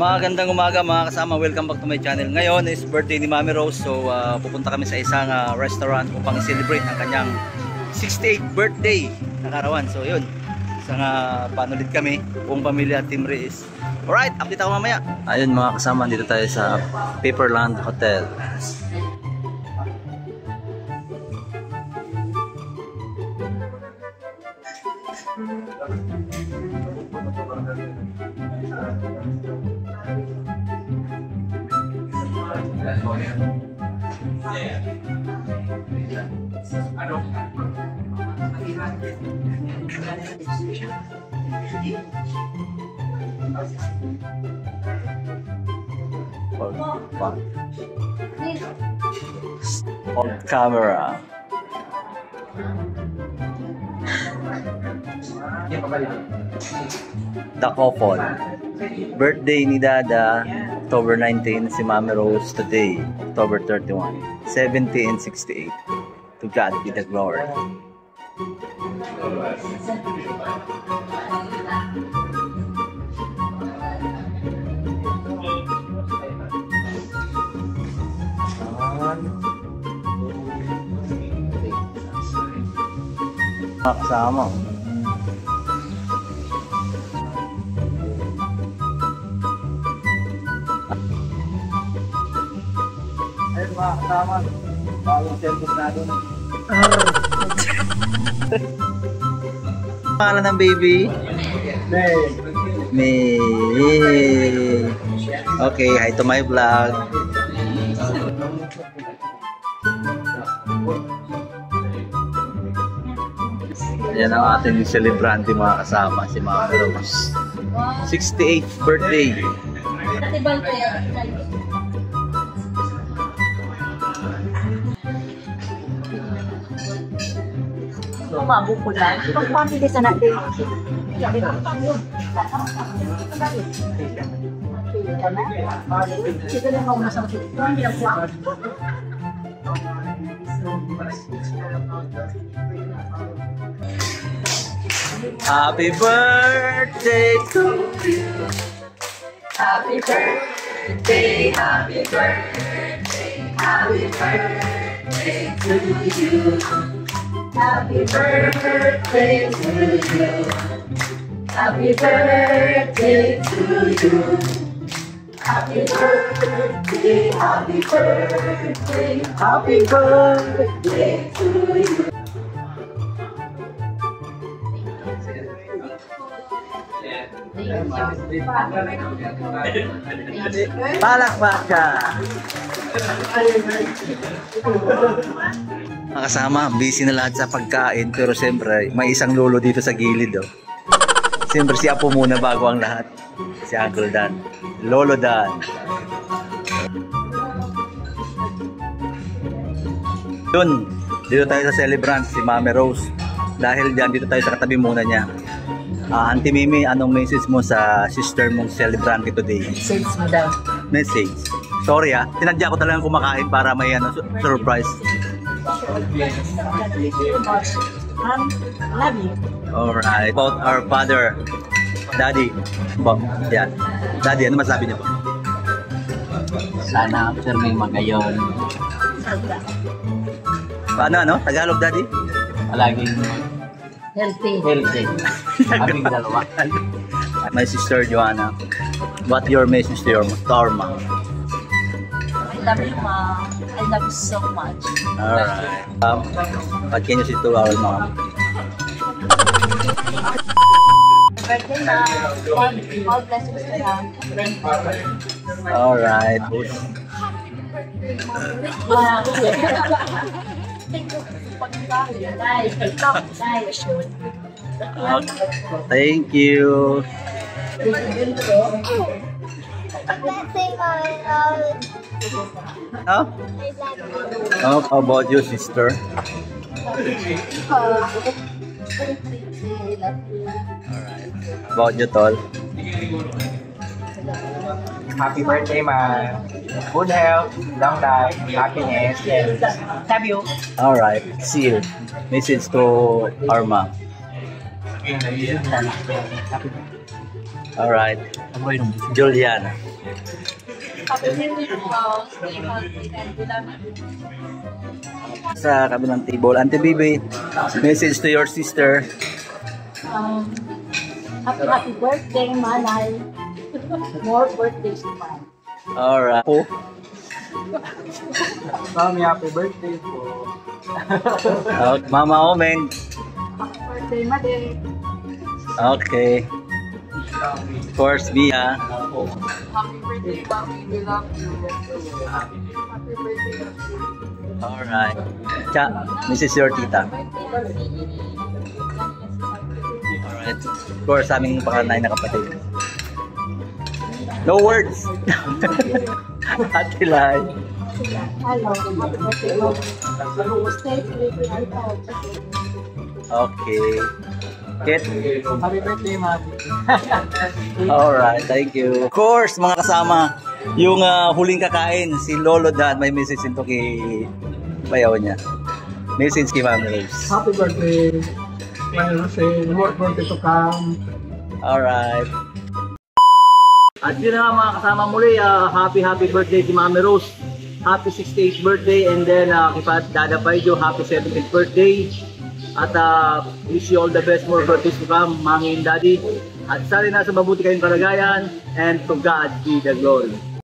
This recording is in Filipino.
Magandang umaga mga kasama, welcome back to my channel. Ngayon is birthday ni Mami Rose. So pupunta kami sa isang restaurant upang i-celebrate ang kanyang 68th birthday na karawan. So yun, isang panulit kami, buong pamilya Team Reyes. Alright, update ako mamaya. Ayun mga kasama, dito tayo sa Paperland Hotel. On camera. The couple. Birthday ni Dada, October 19, si Mami Rose today, October 31. 70 and 68. To God be the glory. Kasama. Ayun mga kasama, bagong cellphone na doon. Pangalan ng baby? May. Okay, hi to my vlog. Yan ang ating celebrante mga kasama, si Mami Rose. 68th birthday. Umabot ko lang. Pagpapili sa natin. Happy birthday to you. Happy birthday, happy birthday, happy birthday to you. Happy birthday to you. Happy birthday to you. Happy birthday, happy birthday, happy birthday to you. Palakpakan! Mga kasama, busy na lahat sa pagkain, pero siyempre may isang lolo dito sa gilid. Oh. Siyempre si Apo muna bago ang lahat. Si Uncle Dan. Lolo Dan. Yun, dito tayo sa celebrant, si Mami Rose. Dahil dyan, dito tayo sa katabi muna niya. Auntie Mimi, anong message mo sa sister mong celebrante today? Message mo daw. Message. Sorry tinadya ko talagang kumakain para may surprise. Love you. Alright. About our father, Daddy. Yan. Daddy, ano masabi niyo po? Sana after may magayon, Paano, Tagalog, Daddy? palaging Healthy. healthy. Aming dalawa. My sister, Joanna. What your message to our mom? I love you, Mom. I love you so much. Alright. What can you say to our mom? Birthday, Mom. All blessings to you. Alright. Wow. Thank you. Huh? How about you, sister? Alright. About you, Tol? Happy birthday, ma. Good health, long life, happiness, and love you. Alright. See you. Message to our mom. Alright. Juliana. Happy birthday po. Stay healthy and beloved. Sa kabilang table, Auntie Bibi, message to your sister. Happy birthday, Manay. More birthdays to come. Alright. Po. Mami, happy birthday po. Mama Omen. Happy birthday, Mother. Okay. Of course, Bia. Happy birthday, Mommy. We love you. Happy birthday. Alright. Cha, this is your tita. Alright. Of course, aming panganay na kapatid. No words. Ate Lai. Hello. Happy birthday, Mommy. Stay safe and healthy. Okay. Kit. Happy birthday, Mami. Alright, thank you. Of course, mga kasama, yung huling kakain, si Lolo Dan, may message ito kay bayaw niya. Message kay Mami Rose. Happy birthday. Well, say, more birthday to come. Alright. At yun na nga mga kasama muli, happy birthday si Mami Rose. Happy 68th birthday, and then kay Dada Paijo, happy 70th birthday. At wish you all the best, more birthdays to come, Mami and Daddy. At sana nasa mabuti kayong kalagayan, and to God be the glory.